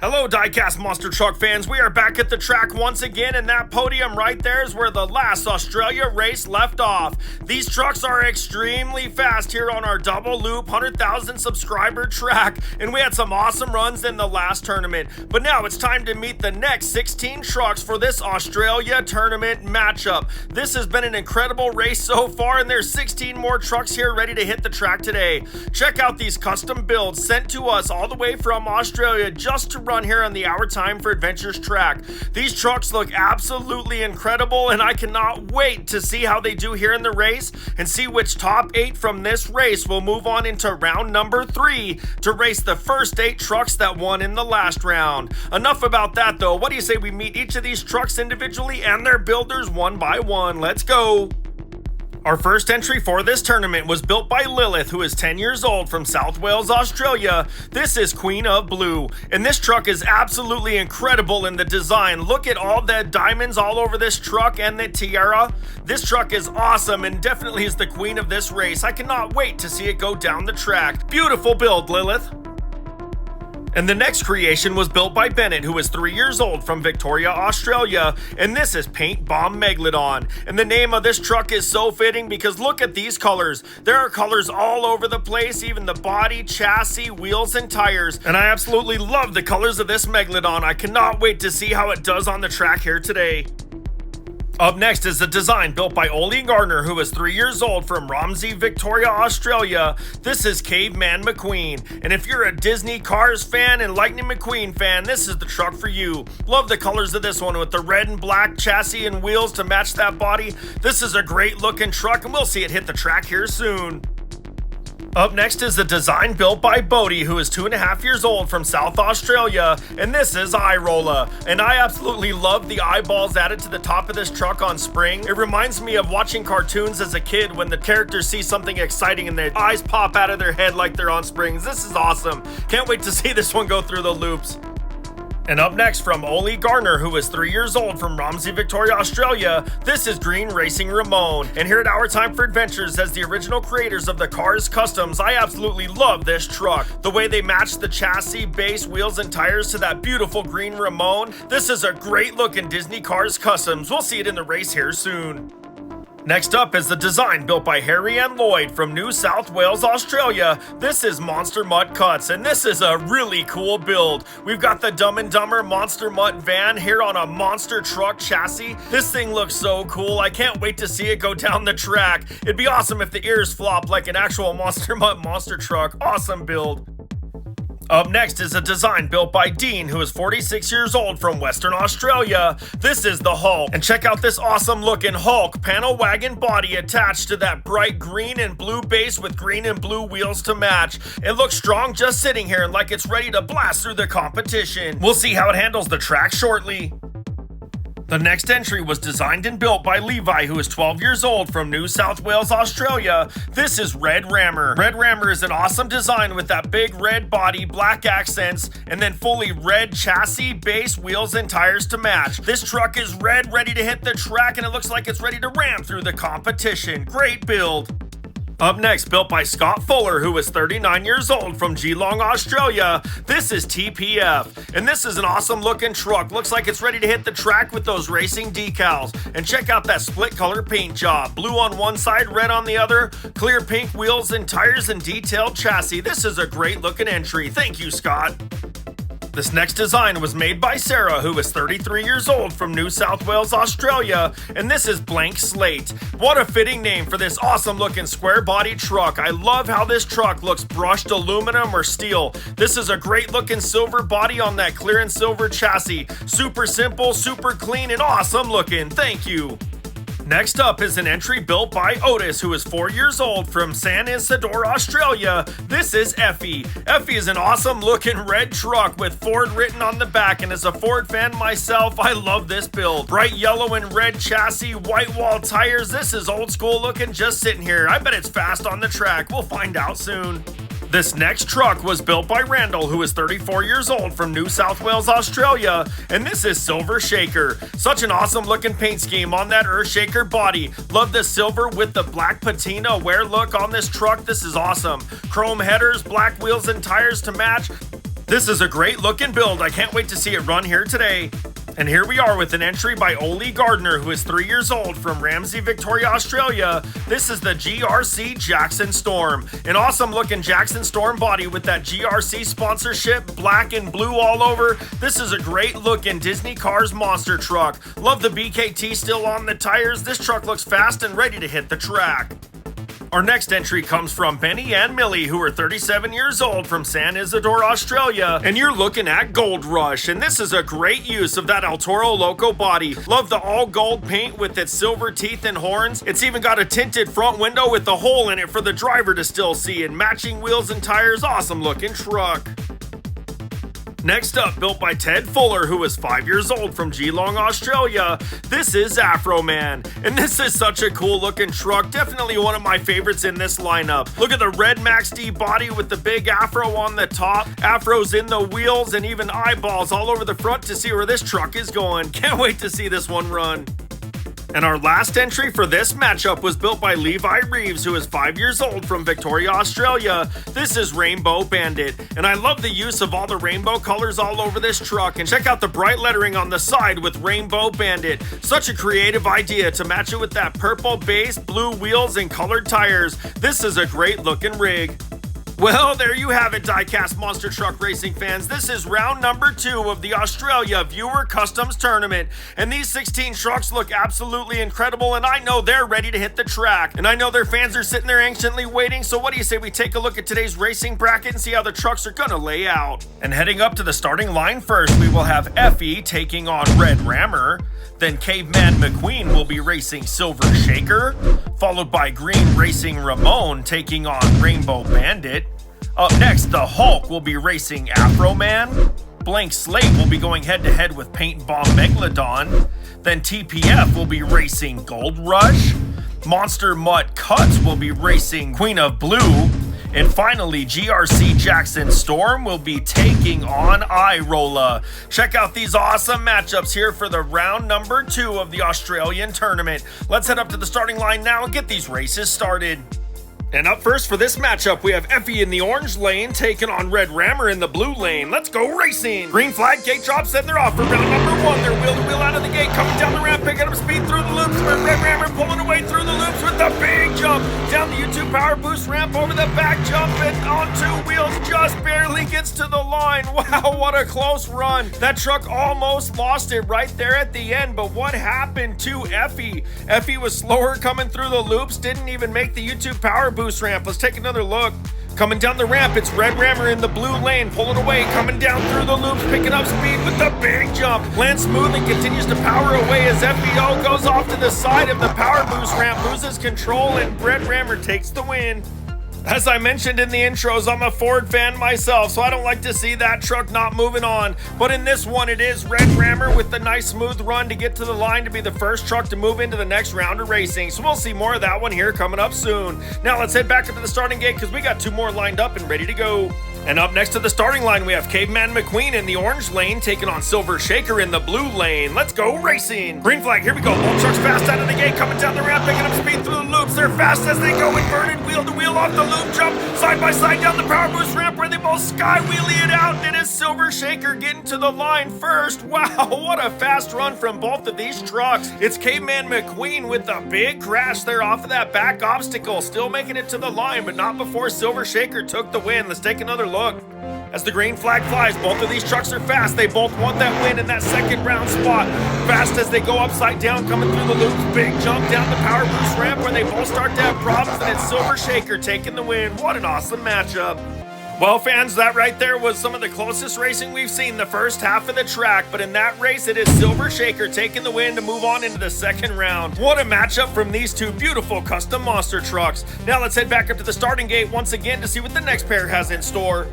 Hello Diecast monster truck fans, we are back at the track once again, and that podium right there is where the last Australia race left off. These trucks are extremely fast here on our double loop 100,000 subscriber track, and we had some awesome runs in the last tournament. But now it's time to meet the next 16 trucks for this Australia tournament matchup. This has been an incredible race so far, and there's 16 more trucks here ready to hit the track today. Check out these custom builds sent to us all the way from Australia just to run here on the Our Time for Adventures track. These trucks look absolutely incredible, and I cannot wait to see how they do here in the race and see which top 8 from this race will move on into round number 3 to race the first 8 trucks that won in the last round. Enough about that though. What do you say we meet each of these trucks individually and their builders one by one? Let's go. Our first entry for this tournament was built by Lilith, who is 10 years old from South Wales, Australia. This is Queen of Blue, and this truck is absolutely incredible in the design. Look at all the diamonds all over this truck and the tiara. This truck is awesome and definitely is the queen of this race. I cannot wait to see it go down the track. Beautiful build, Lilith. And the next creation was built by Bennett, who is 3 years old from Victoria, Australia, and this is Paint Bomb Megalodon. And the name of this truck is so fitting because look at these colors. There are colors all over the place, even the body, chassis, wheels, and tires. And I absolutely love the colors of this Megalodon. I cannot wait to see how it does on the track here today. Up next is a design built by Ole Gardner, who is 3 years old from Romsey, Victoria, Australia. This is Caveman McQueen, and if you're a Disney Cars fan and Lightning McQueen fan, this is the truck for you. Love the colors of this one with the red and black chassis and wheels to match that body. This is a great looking truck, and we'll see it hit the track here soon. Up next is a design built by Bodie, who is 2.5 years old from South Australia, and this is Irola. And I absolutely love the eyeballs added to the top of this truck on spring. It reminds me of watching cartoons as a kid when the characters see something exciting and their eyes pop out of their head like they're on springs. This is awesome. Can't wait to see this one go through the loops. And up next from Ole Gardner, who is 3 years old from Romsey, Victoria, Australia, this is Green Racing Ramon. And here at Our Time for Adventures, as the original creators of the Cars Customs, I absolutely love this truck. The way they match the chassis, base, wheels, and tires to that beautiful green Ramon. This is a great looking Disney Cars Customs. We'll see it in the race here soon. Next up is the design built by Harry and Lloyd from New South Wales, Australia. This is Monster Mutt Cuts, and this is a really cool build. We've got the Dumb and Dumber Monster Mutt van here on a monster truck chassis. This thing looks so cool. I can't wait to see it go down the track. It'd be awesome if the ears flop like an actual Monster Mutt monster truck. Awesome build. Up next is a design built by Dean, who is 46 years old from Western Australia. This is the Hulk, and check out this awesome looking Hulk panel wagon body attached to that bright green and blue base with green and blue wheels to match. It looks strong just sitting here like it's ready to blast through the competition. We'll see how it handles the track shortly. The next entry was designed and built by Levi, who is 12 years old from New South Wales, Australia. This is Red Rammer. Red Rammer is an awesome design with that big red body, black accents, and then fully red chassis, base, wheels, and tires to match. This truck is red, ready to hit the track, and it looks like it's ready to ram through the competition. Great build. Up next, built by Scott Fuller, who is 39 years old from Geelong, Australia. This is TPF, and this is an awesome looking truck. Looks like it's ready to hit the track with those racing decals. And check out that split color paint job. Blue on one side, red on the other, clear pink wheels and tires and detailed chassis. This is a great looking entry. Thank you, Scott. This next design was made by Sarah, who is 33 years old from New South Wales, Australia, and this is Blank Slate. What a fitting name for this awesome looking square body truck. I love how this truck looks brushed aluminum or steel. This is a great looking silver body on that clear and silver chassis. Super simple, super clean, and awesome looking. Thank you. Next up is an entry built by Otis, who is 4 years old from San Isidore, Australia. This is Effie. Effie is an awesome looking red truck with Ford written on the back, and as a Ford fan myself, I love this build. Bright yellow and red chassis, white wall tires. This is old school looking just sitting here. I bet it's fast on the track. We'll find out soon. This next truck was built by Randall, who is 34 years old from New South Wales, Australia, and this is Silver Shaker. Such an awesome looking paint scheme on that Earth Shaker body. Love the silver with the black patina wear look on this truck. This is awesome. Chrome headers, black wheels and tires to match. This is a great looking build. I can't wait to see it run here today. And here we are with an entry by Oli Gardner, who is 3 years old from Ramsey, Victoria, Australia. This is the GRC Jackson Storm. An awesome looking Jackson Storm body with that GRC sponsorship, black and blue all over. This is a great looking Disney Cars monster truck. Love the BKT still on the tires. This truck looks fast and ready to hit the track. Our next entry comes from Benny and Millie, who are 37 years old from San Isidore, Australia, and you're looking at Gold Rush, and this is a great use of that El Toro Loco body. Love the all gold paint with its silver teeth and horns. It's even got a tinted front window with a hole in it for the driver to still see, and matching wheels and tires. Awesome looking truck. Next up, built by Ted Fuller, who is 5 years old from Geelong, Australia. This is Afro Man, and this is such a cool looking truck. Definitely one of my favorites in this lineup. Look at the red Max D body with the big afro on the top, afros in the wheels, and even eyeballs all over the front to see where this truck is going. Can't wait to see this one run. And our last entry for this matchup was built by Levi Reeves, who is 5 years old from Victoria, Australia. This is Rainbow Bandit, and I love the use of all the rainbow colors all over this truck. And check out the bright lettering on the side with Rainbow Bandit. Such a creative idea to match it with that purple base, blue wheels, and colored tires. This is a great looking rig. Well, there you have it, Diecast Monster Truck Racing fans. This is round number 2 of the Australia Viewer Customs Tournament. And these 16 trucks look absolutely incredible, and I know they're ready to hit the track. And I know their fans are sitting there anxiously waiting, so what do you say we take a look at today's racing bracket and see how the trucks are gonna lay out? And heading up to the starting line first, we will have Effie taking on Red Rammer. Then Caveman McQueen will be racing Silver Shaker, followed by Green Racing Ramon taking on Rainbow Bandit. Up next, the Hulk will be racing Afro Man. Blank Slate will be going head-to-head with Paint Bomb Megalodon. Then TPF will be racing Gold Rush. Monster Mutt Cuts will be racing Queen of Blue. And finally, GRC Jackson Storm will be taking on iRolla. Check out these awesome matchups here for the round number 2 of the Australian tournament. Let's head up to the starting line now and get these races started. And up first for this matchup, we have Effie in the orange lane taking on Red Rammer in the blue lane. Let's go racing! Green flag, gate drops, and they're off for round number 1. They're wheel to wheel out of the gate, coming down the ramp, picking up speed through the loops. Red Rammer pulling away through the loops with a big jump down the YouTube Power Boost ramp over the back jump and on 2 wheels, just barely gets to the line. Wow, what a close run! That truck almost lost it right there at the end, but what happened to Effie? Effie was slower coming through the loops, didn't even make the YouTube Power Boost ramp. Let's take another look. Coming down the ramp, it's Red Rammer in the blue lane, pulling away, coming down through the loops, picking up speed with the big jump. Lands smooth and continues to power away as FBO goes off to the side of the Power Boost ramp, loses control, and Red Rammer takes the win. As I mentioned in the intros, I'm a Ford fan myself, so I don't like to see that truck not moving on. But in this one, it is Red Rammer with the nice smooth run to get to the line to be the first truck to move into the next round of racing. So we'll see more of that one here coming up soon. Now let's head back up to the starting gate because we got 2 more lined up and ready to go. And up next to the starting line, we have Caveman McQueen in the orange lane taking on Silver Shaker in the blue lane. Let's go racing! Green flag, here we go. Both trucks fast out of the gate, coming down the ramp, picking up speed through the loops. They're fast as they go, inverted wheel to wheel off the loop, jump side by side down the Power Boost ramp where they both sky wheelie it out, and it is Silver Shaker getting to the line first. Wow, what a fast run from both of these trucks. It's Caveman McQueen with a big crash there off of that back obstacle, still making it to the line, but not before Silver Shaker took the win. Let's take another look. As the green flag flies, both of these trucks are fast. They both want that win in that second round spot. Fast as they go upside down, coming through the loops. Big jump down the Power Boost ramp where they both start to have problems, and it's Silver Shaker taking the win. What an awesome matchup. Well, fans, that right there was some of the closest racing we've seen the first half of the track, but in that race, it is Silver Shaker taking the win to move on into the second round. What a matchup from these 2 beautiful custom monster trucks. Now let's head back up to the starting gate once again to see what the next pair has in store.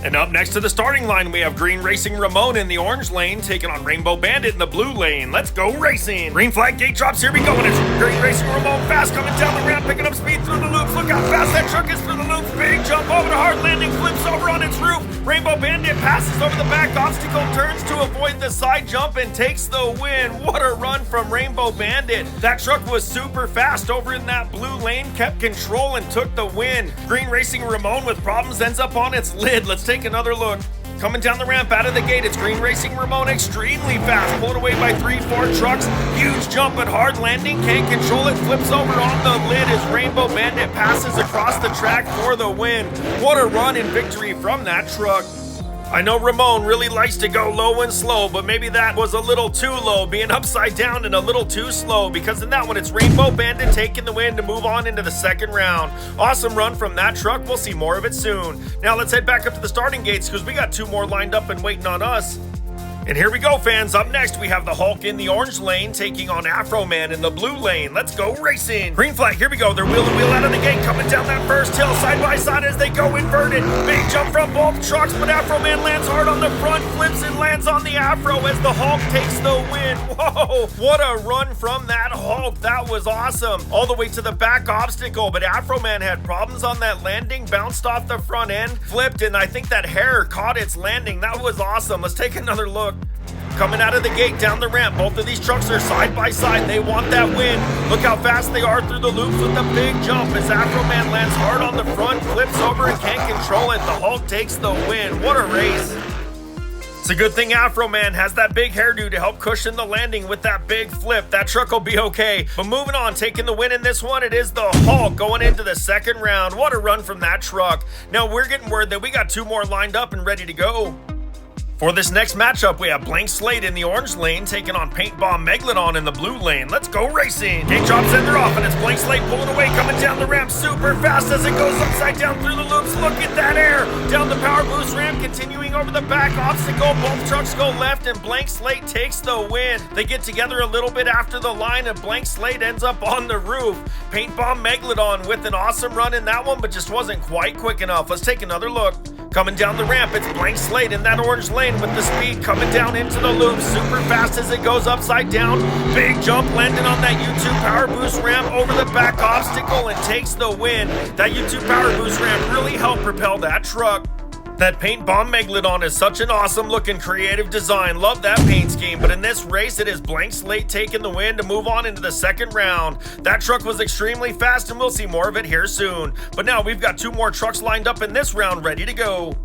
And up next to the starting line, we have Green Racing Ramon in the orange lane taking on Rainbow Bandit in the blue lane. Let's go racing! Green flag gate drops, here we go, and it's Green Racing Ramon fast coming down the ramp, picking up speed through the loops. Look how fast that truck is through the loops. Big jump over the hard landing, flips over on its roof. Rainbow Bandit passes over the back obstacle, turns to avoid the side jump, and takes the win. What a run from Rainbow Bandit. That truck was super fast over in that blue lane, kept control, and took the win. Green Racing Ramon with problems ends up on its lid. Let's take another look. Coming down the ramp out of the gate, it's Green Racing Ramon, extremely fast, pulled away by 3-4 trucks. Huge jump but hard landing, can't control it, flips over on the lid as Rainbow Bandit passes across the track for the win. What a run and victory from that truck. I know Ramon really likes to go low and slow, but maybe that was a little too low, being upside down and a little too slow, because in that one, it's Rainbow Bandit taking the win to move on into the second round. Awesome run from that truck. We'll see more of it soon. Now let's head back up to the starting gates because we got 2 more lined up and waiting on us. And here we go, fans. Up next, we have the Hulk in the orange lane taking on Afro Man in the blue lane. Let's go racing. Green flag, here we go. They're wheel to wheel out of the gate, coming down that first hill, side by side as they go inverted. Big jump from both trucks, but Afro Man lands hard on the front, flips and lands on the Afro as the Hulk takes the win. Whoa, what a run from that Hulk. That was awesome. All the way to the back obstacle, but Afro Man had problems on that landing, bounced off the front end, flipped, and I think that hair caught its landing. That was awesome. Let's take another look. Coming out of the gate down the ramp, both of these trucks are side by side. They want that win. Look how fast they are through the loops with the big jump as Afro Man lands hard on the front, flips over and can't control it. The Hulk takes the win. What a race. It's a good thing Afro Man has that big hairdo to help cushion the landing with that big flip. That truck will be okay. But moving on, taking the win in this one, it is the Hulk going into the second round. What a run from that truck. Now we're getting word that we got 2 more lined up and ready to go. For this next matchup, we have Blank Slate in the orange lane taking on Paint Bomb Megalodon in the blue lane. Let's go racing. Gate drop sender off, and it's Blank Slate pulling away, coming down the ramp super fast as it goes upside down through the loops. Look at that air. Down the power boost ramp, continuing over the back obstacle. Both trucks go left, and Blank Slate takes the win. They get together a little bit after the line, and Blank Slate ends up on the roof. Paint Bomb Megalodon with an awesome run in that one, but just wasn't quite quick enough. Let's take another look. Coming down the ramp, it's Blank Slate in that orange lane with the speed coming down into the loop super fast as it goes upside down. Big jump landing on that U2 power boost ramp over the back obstacle and takes the win. That U2 power boost ramp really helped propel that truck. That Paint Bomb Megalodon is such an awesome looking creative design. Love that paint scheme, but in this race it is Blank Slate taking the win to move on into the second round. That truck was extremely fast and we'll see more of it here soon. But now we've got 2 more trucks lined up in this round ready to go.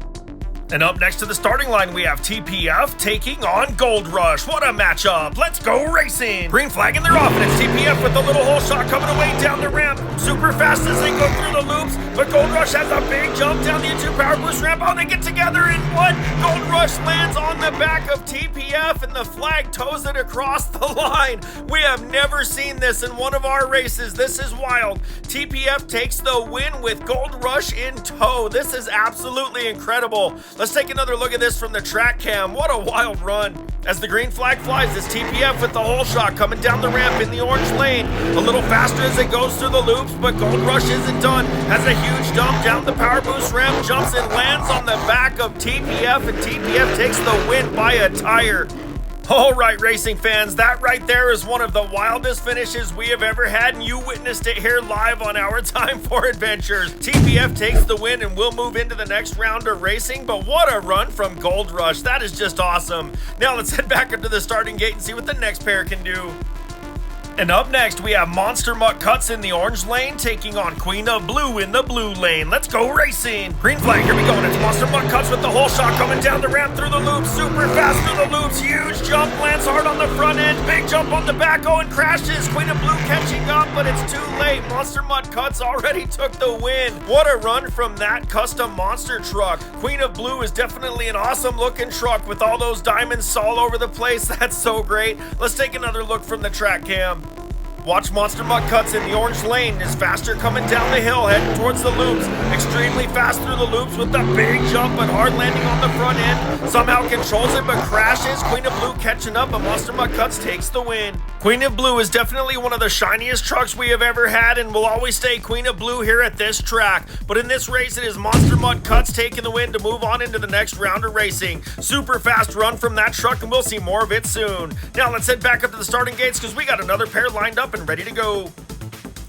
And up next to the starting line, we have TPF taking on Gold Rush. What a matchup. Let's go racing. Green flag and they're off, and it's TPF with a little hole shot coming away down the ramp. Super fast as they go through the loops, but Gold Rush has a big jump down the U2 power boost ramp. Oh, they get together and what? Gold Rush lands on the back of TPF and the flag tows it across the line. We have never seen this in one of our races. This is wild. TPF takes the win with Gold Rush in tow. This is absolutely incredible. Let's take another look at this from the track cam. What a wild run. As the green flag flies, it's TPF with the hole shot coming down the ramp in the orange lane. A little faster as it goes through the loops, but Gold Rush isn't done. Has a huge dump down the power boost ramp, jumps and lands on the back of TPF, and TPF takes the win by a tire. All right, racing fans, that right there is one of the wildest finishes we have ever had, and you witnessed it here live on our Time for Adventures. TPF takes the win, and we'll move into the next round of racing, but what a run from Gold Rush. That is just awesome. Now let's head back up to the starting gate and see what the next pair can do. And up next, we have Monster Mutt Cuts in the orange lane taking on Queen of Blue in the blue lane. Let's go racing. Green flag, here we go, and it's Monster Mutt Cuts with the hole shot coming down the ramp through the loops, super fast through the loops, huge jump, lands hard on the front end, big jump on the back, oh, and crashes. Queen of Blue catching up, but it's too late. Monster Mutt Cuts already took the win. What a run from that custom monster truck. Queen of Blue is definitely an awesome looking truck with all those diamonds all over the place. That's so great. Let's take another look from the track cam. Watch Monster Mutt Cuts in the orange lane is faster coming down the hill, heading towards the loops. Extremely fast through the loops with a big jump but hard landing on the front end. Somehow controls it but crashes. Queen of Blue catching up, and Monster Mutt Cuts takes the win. Queen of Blue is definitely one of the shiniest trucks we have ever had and will always stay Queen of Blue here at this track. But in this race, it is Monster Mutt Cuts taking the win to move on into the next round of racing. Super fast run from that truck, and we'll see more of it soon. Now let's head back up to the starting gates because we got another pair lined up and ready to go.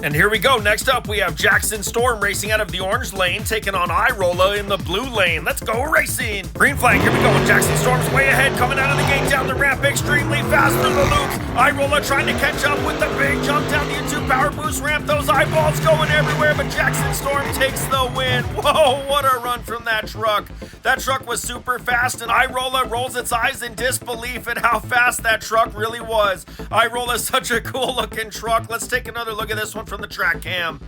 And here we go. Next up, we have Jackson Storm racing out of the orange lane, taking on Irola in the blue lane. Let's go racing. Green flag, here we go. Jackson Storm's way ahead, coming out of the gate down the ramp, extremely fast through the loops. Irola trying to catch up with the big jump down the YouTube power boost ramp. Those eyeballs going everywhere, but Jackson Storm takes the win. Whoa, what a run from that truck. That truck was super fast, and Irola rolls its eyes in disbelief at how fast that truck really was. Irola is such a cool looking truck. Let's take another look at this one from the track cam.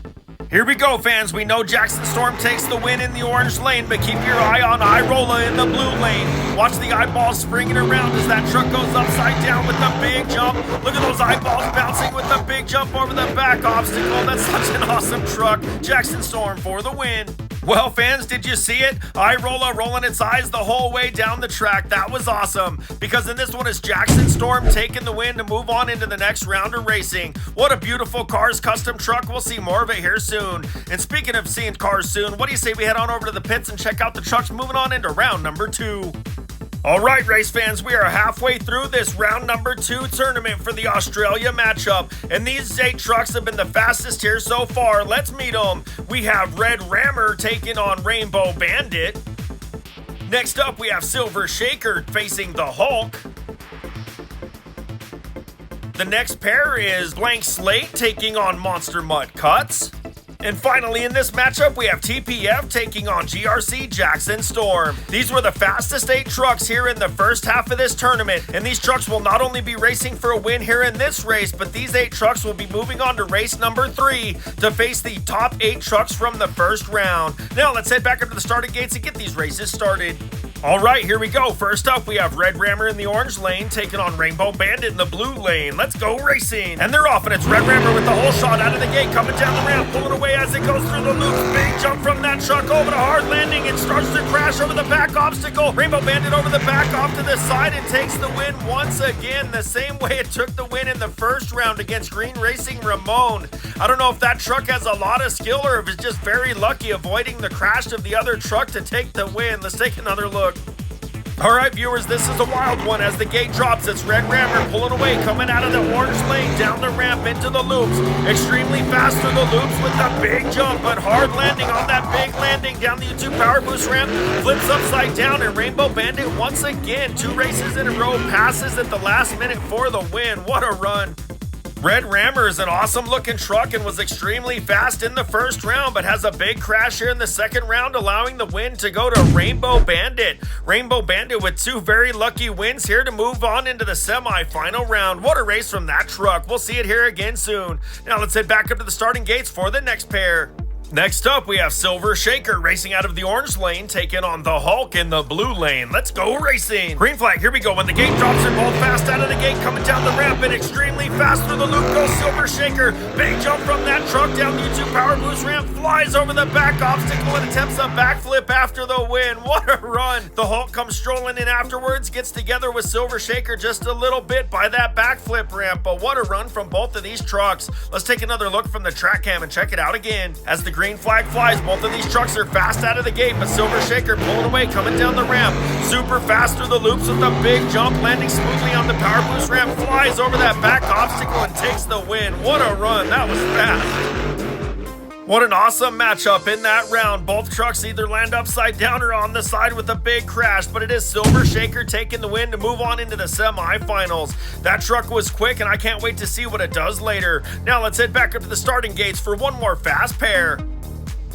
Here we go, fans. We know Jackson Storm takes the win in the orange lane, but keep your eye on Irola in the blue lane. Watch the eyeballs springing around as that truck goes upside down with the big jump. Look at those eyeballs bouncing with the big jump over the back obstacle. That's such an awesome truck. Jackson Storm for the win. Well, fans, did you see it? Irola rolling its eyes the whole way down the track. That was awesome, because in this one is Jackson Storm taking the win to move on into the next round of racing. What a beautiful Cars custom truck. We'll see more of it here soon. And speaking of seeing cars soon, what do you say we head on over to the pits and check out the trucks moving on into round number 2? All right, race fans, we are halfway through this round number 2 tournament for the Australia matchup, and these 8 trucks have been the fastest here so far. Let's meet them. We have Red Rammer taking on Rainbow Bandit. Next up, we have Silver Shaker facing the Hulk. The next pair is Blank Slate taking on Monster Mutt Cuts. And finally, in this matchup, we have TPF taking on GRC Jackson Storm. These were the fastest 8 trucks here in the first half of this tournament, and these trucks will not only be racing for a win here in this race, but these 8 trucks will be moving on to race number 3 to face the top 8 trucks from the first round. Now, let's head back up to the starting gates and get these races started. All right, here we go. First up, we have Red Rammer in the orange lane taking on Rainbow Bandit in the blue lane. Let's go racing. And they're off, and it's Red Rammer with the whole shot out of the gate, coming down the ramp, pulling away as it goes through the loops. Big jump from that truck over to hard landing. It starts to crash over the back obstacle. Rainbow Bandit over the back off to the side and takes the win once again, the same way it took the win in the first round against Green Racing Ramon. I don't know if that truck has a lot of skill or if it's just very lucky avoiding the crash of the other truck to take the win. Let's take another look. All right, viewers, this is a wild one. As the gate drops, it's Red Rammer pulling away, coming out of the orange lane, down the ramp into the loops. Extremely fast through the loops with a big jump, but hard landing on that big landing down the YouTube Power Boost ramp. Flips upside down, and Rainbow Bandit once again, 2 races in a row, passes at the last minute for the win. What a run. Red Rammer is an awesome looking truck and was extremely fast in the first round, but has a big crash here in the second round, allowing the win to go to Rainbow Bandit. Rainbow Bandit with 2 very lucky wins here to move on into the semi-final round. What a race from that truck. We'll see it here again soon. Now let's head back up to the starting gates for the next pair. Next up, we have Silver Shaker racing out of the orange lane, taking on the Hulk in the blue lane. Let's go racing. Green flag, here we go. When the gate drops, they're both fast out of the gate, coming down the ramp, and extremely fast through the loop goes Silver Shaker. Big jump from that truck down the YouTube Power Boost ramp, flies over the back obstacle and attempts a backflip after the win. What a run. The Hulk comes strolling in afterwards, gets together with Silver Shaker just a little bit by that backflip ramp, but what a run from both of these trucks. Let's take another look from the track cam and check it out again. As the green flag flies, both of these trucks are fast out of the gate, but Silver Shaker pulling away, coming down the ramp, super fast through the loops with a big jump, landing smoothly on the Power Boost ramp, flies over that back obstacle and takes the win. What a run. That was fast. What an awesome matchup in that round. Both trucks either land upside down or on the side with a big crash, but it is Silver Shaker taking the win to move on into the semifinals. That truck was quick, and I can't wait to see what it does later. Now let's head back up to the starting gates for one more fast pair.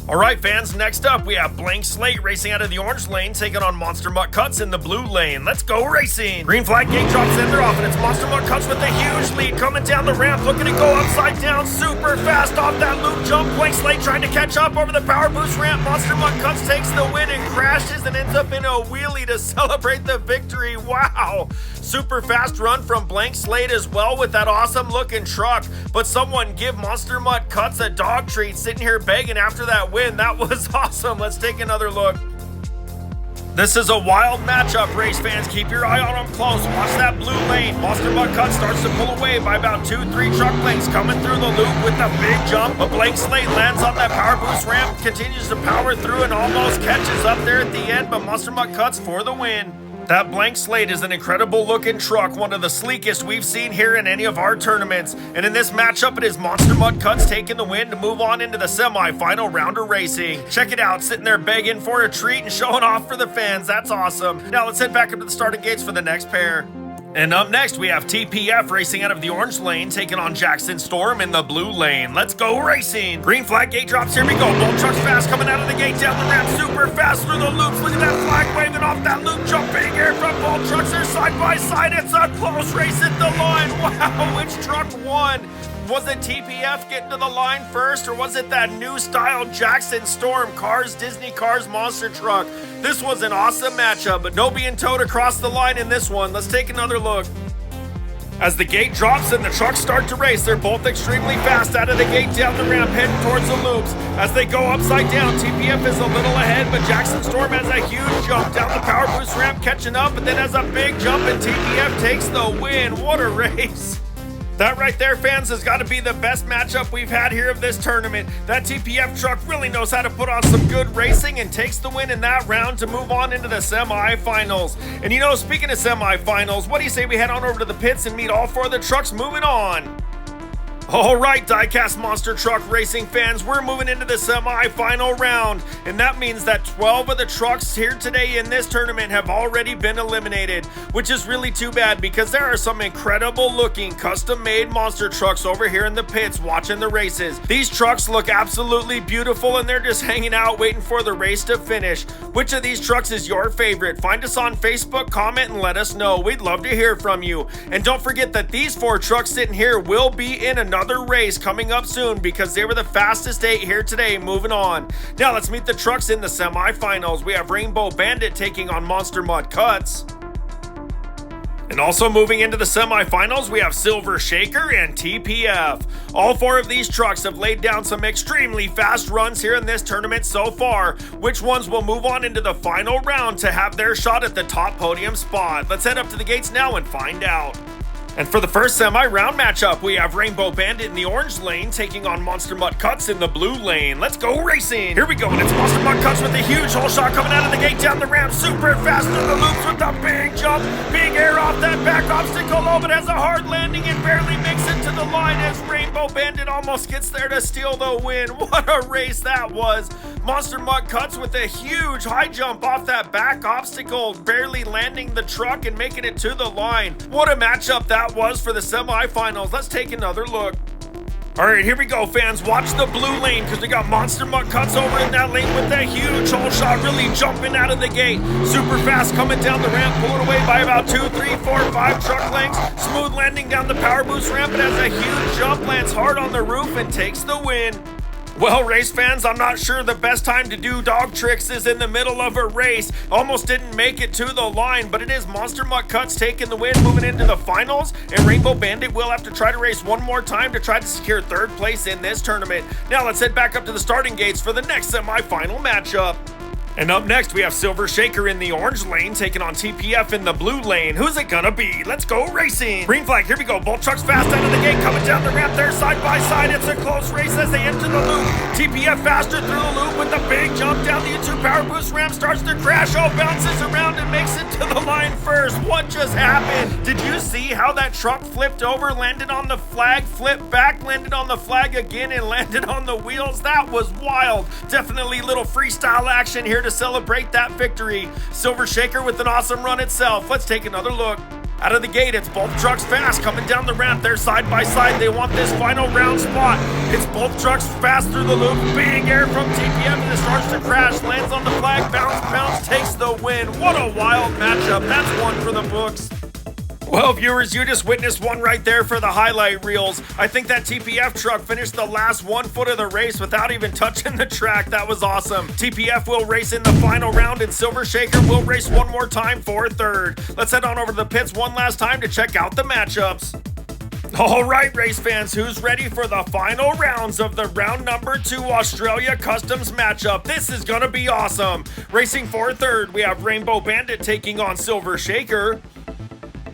All right, fans, next up, we have Blank Slate racing out of the orange lane, taking on Monster Mutt Cuts in the blue lane. Let's go racing. Green flag gate drops in, they're off, and it's Monster Mutt Cuts with a huge lead, coming down the ramp, looking to go upside down, super fast off that loop jump. Blank Slate trying to catch up over the Power Boost ramp. Monster Mutt Cuts takes the win and crashes and ends up in a wheelie to celebrate the victory. Wow. Super fast run from Blank Slate as well with that awesome looking truck, but someone give Monster Mutt Cuts a dog treat, sitting here begging after that win. That was awesome. Let's take another look. This is a wild matchup, race fans. Keep your eye on them close. Watch that blue lane. Monster Mutt Cuts starts to pull away by about 2-3 truck lengths, coming through the loop with a big jump. But Blank Slate lands on that Power Boost ramp, continues to power through and almost catches up there at the end, but Monster Mutt Cuts for the win. That blank slate is an incredible looking truck, one of the sleekest we've seen here in any of our tournaments. And in this matchup, it is Monster Mud Cuts taking the win to move on into the semi-final round of racing. Check it out, sitting there begging for a treat and showing off for the fans. That's awesome. Now let's head back up to the starting gates for the next pair. And up next, we have TPF racing out of the orange lane, taking on Jackson Storm in the blue lane. Let's go racing. Green flag gate drops, here we go. Bolt trucks fast, coming out of the gate, down the ramp, super fast through the loops. Look at that flag waving off that loop, jumping here from Bolt trucks. They're side by side. It's a close race at the line. Wow, which truck won? Was it TPF getting to the line first, or was it that new style Jackson Storm Cars, Disney Cars monster truck? This was an awesome matchup, but no being towed across the line in this one. Let's take another look. As the gate drops and the trucks start to race, they're both extremely fast out of the gate down the ramp, heading towards the loops. As they go upside down, TPF is a little ahead, but Jackson Storm has a huge jump down the power boost ramp, catching up, and then has a big jump, and TPF takes the win. What a race. That right there, fans, has got to be the best matchup we've had here of this tournament. That TPF truck really knows how to put on some good racing and takes the win in that round to move on into the semifinals. And you know, speaking of semifinals, what do you say we head on over to the pits and meet all four of the trucks moving on? All right, Diecast Monster Truck Racing fans, we're moving into the semi-final round, and that means that 12 of the trucks here today in this tournament have already been eliminated, which is really too bad because there are some incredible looking custom-made monster trucks over here in the pits watching the races. These trucks look absolutely beautiful, and they're just hanging out waiting for the race to finish. Which of these trucks is your favorite? Find us on Facebook, comment, and let us know. We'd love to hear from you. And don't forget that these four trucks sitting here will be in another race coming up soon because they were the fastest 8 here today. Moving on. Now let's meet the trucks in the semifinals. We have Rainbow Bandit taking on Monster Mud Cuts. And also moving into the semifinals, we have Silver Shaker and TPF. All four of these trucks have laid down some extremely fast runs here in this tournament so far. Which ones will move on into the final round to have their shot at the top podium spot? Let's head up to the gates now and find out. And for the first semi-round matchup, we have Rainbow Bandit in the orange lane taking on Monster Mud Cuts in the blue lane. Let's go racing! Here we go, and it's Monster Mud Cuts with a huge hole shot coming out of the gate down the ramp, super fast through the loops with a big jump, big air off that back obstacle, oh, but has a hard landing and barely makes it to the line as Rainbow Bandit almost gets there to steal the win. What a race that was! Monster Mud Cuts with a huge high jump off that back obstacle, barely landing the truck and making it to the line. What a matchup that was for the semifinals. Let's take another look. All right, here we go, fans. Watch the blue lane because we got Monster Mud Cuts over in that lane with that huge hole shot, really jumping out of the gate. Super fast coming down the ramp, pulling away by about 2, 3, 4, 5 truck lengths. Smooth landing down the power boost ramp. It has a huge jump, lands hard on the roof, and takes the win. Well, race fans, I'm not sure the best time to do dog tricks is in the middle of a race. Almost didn't make it to the line, but it is Monster Mud Cuts taking the win, moving into the finals, and Rainbow Bandit will have to try to race one more time to try to secure third place in this tournament. Now let's head back up to the starting gates for the next semi-final matchup. And up next, we have Silver Shaker in the orange lane taking on TPF in the blue lane. Who's it gonna be? Let's go racing! Green flag, here we go. Bolt trucks fast out of the gate, coming down the ramp there side by side. It's a close race as they enter the loop. TPF faster through the loop with a big jump down the into power boost ramp, starts to crash, bounces around and makes it to the line first. What just happened? Did you see how that truck flipped over, landed on the flag, flipped back, landed on the flag again, and landed on the wheels? That was wild. Definitely a little freestyle action here to celebrate that victory. Silver Shaker with an awesome run itself. Let's take another look. Out of the gate, it's both trucks fast coming down the ramp. They're side by side. They want this final round spot. It's both trucks fast through the loop. Big air from TPF and it starts to crash. Lands on the flag. Bounce, takes the win. What a wild matchup. That's one for the books. Well, viewers, you just witnessed one right there for the highlight reels. I think that TPF truck finished the last 1 foot of the race without even touching the track. That was awesome. TPF will race in the final round, and Silver Shaker will race one more time for third. Let's head on over to the pits one last time to check out the matchups. All right, race fans, who's ready for the final rounds of the round number 2 Australia Customs matchup? This is gonna be awesome. Racing for third, we have Rainbow Bandit taking on Silver Shaker.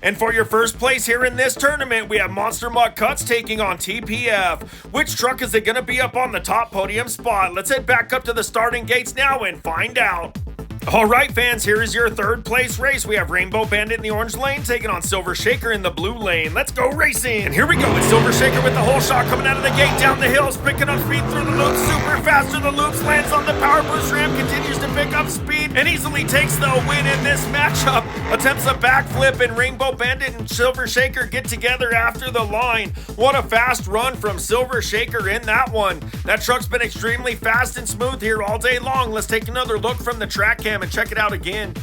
And for your first place here in this tournament, we have Monster Mud Cuts taking on TPF. Which truck is it going to be up on the top podium spot? Let's head back up to the starting gates now and find out. All right, fans, here is your third place race. We have Rainbow Bandit in the orange lane taking on Silver Shaker in the blue lane. Let's go racing. And here we go. It's Silver Shaker with the whole shot coming out of the gate, down the hills, picking up speed through the loops, super fast through the loops, lands on the power boost ramp, continues to pick up speed, and easily takes the win in this matchup. Attempts a backflip, and Rainbow Bandit and Silver Shaker get together after the line. What a fast run from Silver Shaker in that one. That truck's been extremely fast and smooth here all day long. Let's take another look from the track cam and check it out again.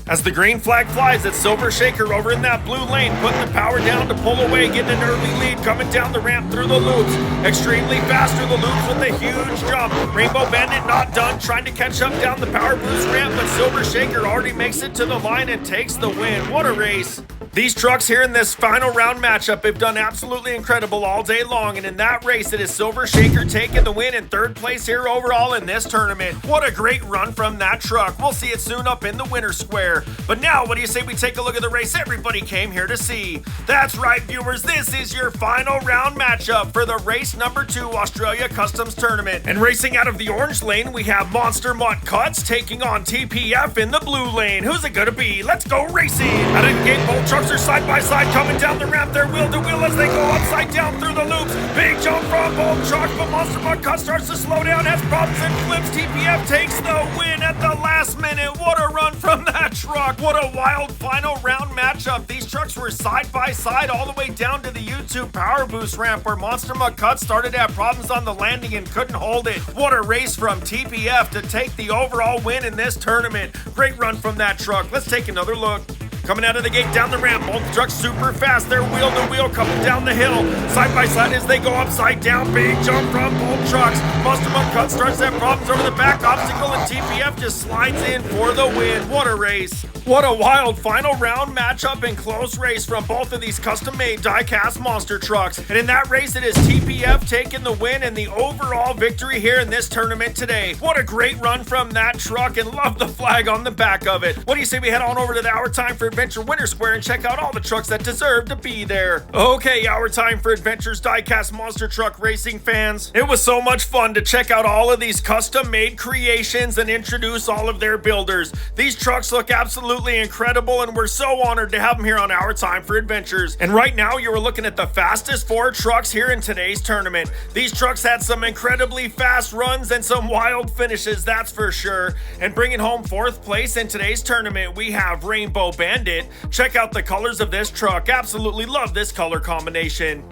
As the green flag flies, it's Silver Shaker over in that blue lane, putting the power down to pull away, getting an early lead, coming down the ramp through the loops. Extremely fast through the loops with a huge jump. Rainbow Bandit not done, trying to catch up down the power boost ramp, but Silver Shaker already makes it to the line and takes the win. What a race. These trucks here in this final round matchup have done absolutely incredible all day long, and in that race, it is Silver Shaker taking the win in third place here overall in this tournament. What a great run from that truck. We'll see it soon up in the winner's square. But now, what do you say we take a look at the race everybody came here to see? That's right, viewers, this is your final round matchup for the race number 2 Australia Customs Tournament. And racing out of the orange lane, we have Monster Mutt Cuts taking on TPF in the blue lane. Who's it gonna be? Let's go racing! Out of the gate, both trucks are side by side coming down the ramp. They're wheel to wheel as they go upside down through the loops. Big jump from both trucks, but Monster Mutt Cut starts to slow down, has problems and flips. TPF takes the win at the last minute. What a run from that truck. What a wild final round matchup. These trucks were side by side all the way down to the YouTube power boost ramp where Monster Mutt Cut started to have problems on the landing and couldn't hold it. What a race from TPF to take the overall win in this tournament. Great run from that truck. Let's take another look. Coming out of the gate down the ramp, both trucks super fast. They're wheel to wheel coming down the hill. Side by side as they go upside down. Big jump from both trucks. Monster Mutt Cut starts to have problems over the back obstacle, and TPF just slides in for the win. What a race. What a wild final round matchup and close race from both of these custom-made die-cast monster trucks. And in that race, it is TPF taking the win and the overall victory here in this tournament today. What a great run from that truck, and love the flag on the back of it. What do you say we head on over to the Our Time for Adventure Winter Square and check out all the trucks that deserve to be there? Okay, Our Time for Adventure's die-cast monster truck racing fans. It was so much fun to check out all of these custom-made creations and introduce all of their builders. These trucks look absolutely incredible, and we're so honored to have them here on Our Time for Adventures. And right now, you are looking at the fastest 4 trucks here in today's tournament. These trucks had some incredibly fast runs and some wild finishes, that's for sure. And bringing home 4th place in today's tournament, we have Rainbow Bandit. Check out the colors of this truck. Absolutely love this color combination.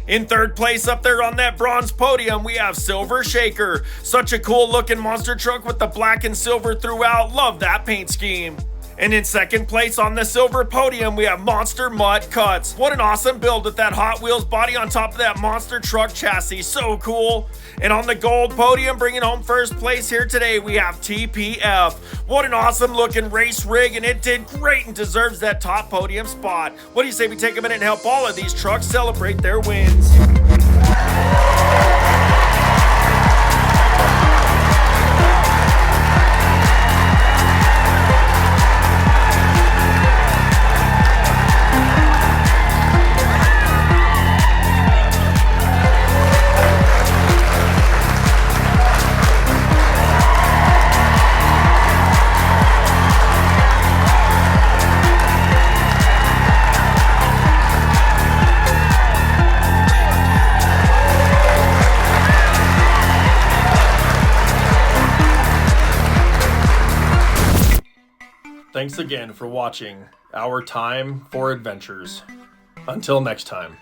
In 3rd place up there on that bronze podium, we have Silver Shaker. Such a cool looking monster truck with the black and silver throughout. Love that paint scheme. And in 2nd place on the silver podium, we have Monster Mutt Cuts. What an awesome build with that Hot Wheels body on top of that monster truck chassis. So cool. And on the gold podium, bringing home 1st place here today, we have TPF. What an awesome looking race rig, and it did great and deserves that top podium spot. What do you say we take a minute and help all of these trucks celebrate their wins? Thanks again for watching Our Time for Adventures. Until next time.